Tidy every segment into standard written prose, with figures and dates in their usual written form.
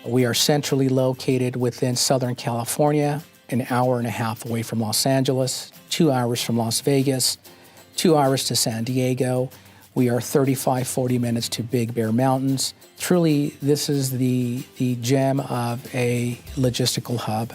We are centrally located within Southern California, an hour and a half away from Los Angeles, 2 hours from Las Vegas, 2 hours to San Diego. We are 40 minutes to Big Bear Mountains. Truly, this is the gem of a logistical hub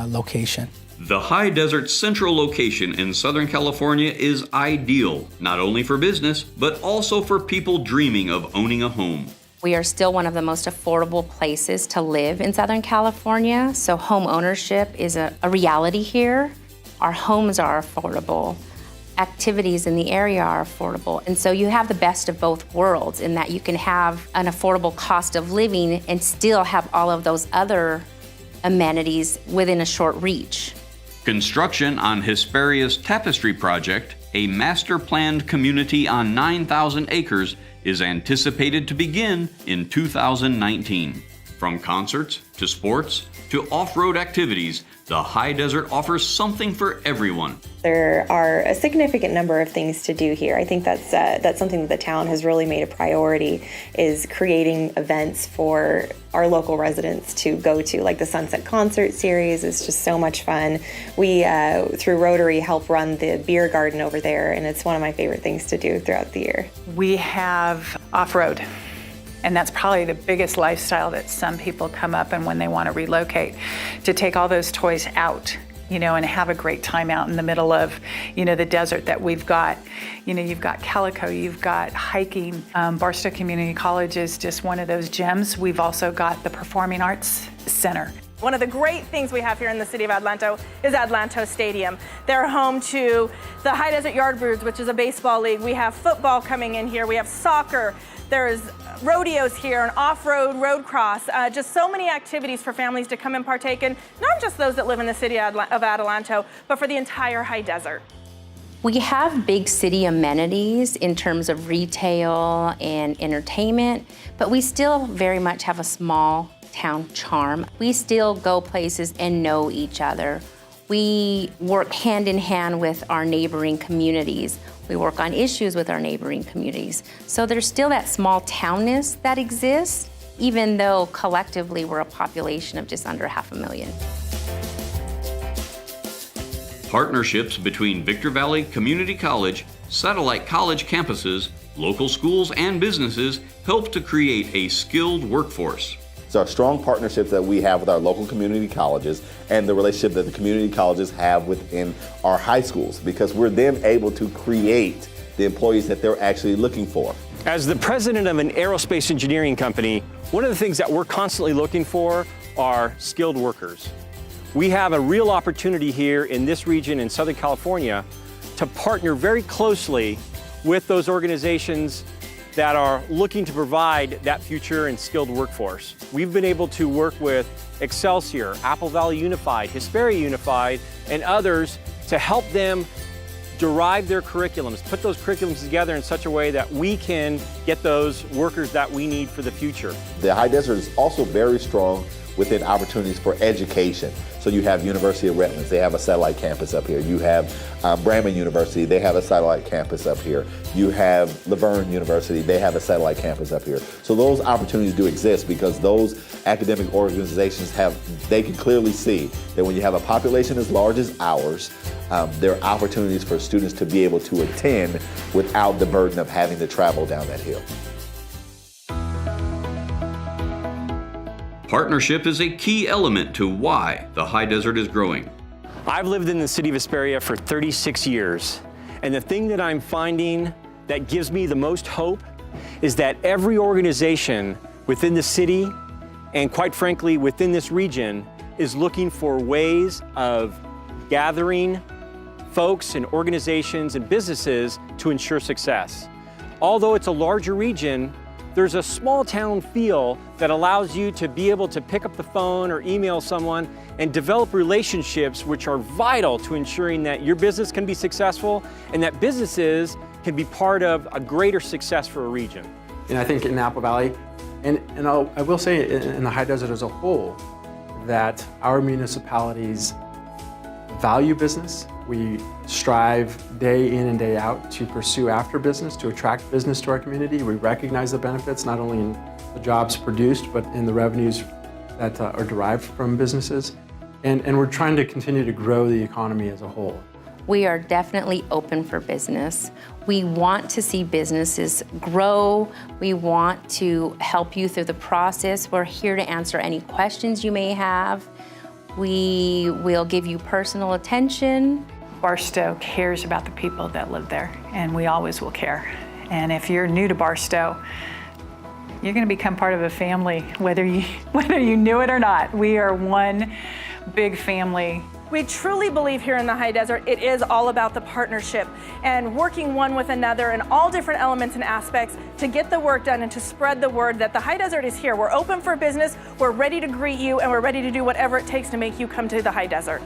location. The high desert central location in Southern California is ideal, not only for business, but also for people dreaming of owning a home. We are still one of the most affordable places to live in Southern California, so home ownership is a reality here. Our homes are affordable. Activities in the area are affordable. And so you have the best of both worlds in that you can have an affordable cost of living and still have all of those other amenities within a short reach. Construction on Hesperia's Tapestry project, a master-planned community on 9,000 acres, is anticipated to begin in 2019. From concerts to sports to off-road activities, the high desert offers something for everyone. There are a significant number of things to do here. I think that's something that the town has really made a priority, is creating events for our local residents to go to, like the Sunset Concert Series is just so much fun. We, through Rotary, help run the beer garden over there, and it's one of my favorite things to do throughout the year. We have off-road. And that's probably the biggest lifestyle that some people come up and when they want to relocate, to take all those toys out, and have a great time out in the middle of, the desert that we've got. You've got Calico, you've got hiking. Barstow Community College is just one of those gems. We've also got the Performing Arts Center. One of the great things we have here in the city of Adelanto is Adelanto Stadium. They're home to the High Desert Yardbirds, which is a baseball league. We have football coming in here. We have soccer. There's rodeos here, an off-road road cross, just so many activities for families to come and partake in, not just those that live in the city of Adelanto, but for the entire high desert. We have big city amenities in terms of retail and entertainment, but we still very much have a small town charm. We still go places and know each other. We work hand in hand with our neighboring communities. We work on issues with our neighboring communities. So there's still that small townness that exists, even though collectively we're a population of just under 500,000. Partnerships between Victor Valley Community College, satellite college campuses, local schools, and businesses help to create a skilled workforce. It's our strong partnerships that we have with our local community colleges and the relationship that the community colleges have within our high schools, because we're then able to create the employees that they're actually looking for. As the president of an aerospace engineering company, one of the things that we're constantly looking for are skilled workers. We have a real opportunity here in this region in Southern California to partner very closely with those organizations that are looking to provide that future and skilled workforce. We've been able to work with Excelsior, Apple Valley Unified, Hesperia Unified, and others to help them derive their curriculums, put those curriculums together in such a way that we can get those workers that we need for the future. The High Desert is also very strong within opportunities for education. So you have University of Redlands, they have a satellite campus up here. You have Brandman University, they have a satellite campus up here. You have Laverne University, they have a satellite campus up here. So those opportunities do exist because those academic organizations they can clearly see that when you have a population as large as ours, there are opportunities for students to be able to attend without the burden of having to travel down that hill. Partnership is a key element to why the high desert is growing. I've lived in the city of Hesperia for 36 years, and the thing that I'm finding that gives me the most hope is that every organization within the city, and quite frankly within this region, is looking for ways of gathering folks and organizations and businesses to ensure success. Although it's a larger region, there's a small town feel that allows you to be able to pick up the phone or email someone and develop relationships which are vital to ensuring that your business can be successful and that businesses can be part of a greater success for a region. And I think in Apple Valley, and I will say in the High Desert as a whole, that our municipalities value business. We strive day in and day out to pursue after business, to attract business to our community. We recognize the benefits, not only in the jobs produced, but in the revenues that are derived from businesses, and we're trying to continue to grow the economy as a whole. We are definitely open for business. We want to see businesses grow. We want to help you through the process. We're here to answer any questions you may have. We will give you personal attention. Barstow cares about the people that live there, and we always will care. And if you're new to Barstow, you're going to become part of a family, whether you knew it or not. We are one big family. We truly believe here in the High Desert, it is all about the partnership and working one with another in all different elements and aspects to get the work done and to spread the word that the High Desert is here. We're open for business, we're ready to greet you, and we're ready to do whatever it takes to make you come to the High Desert.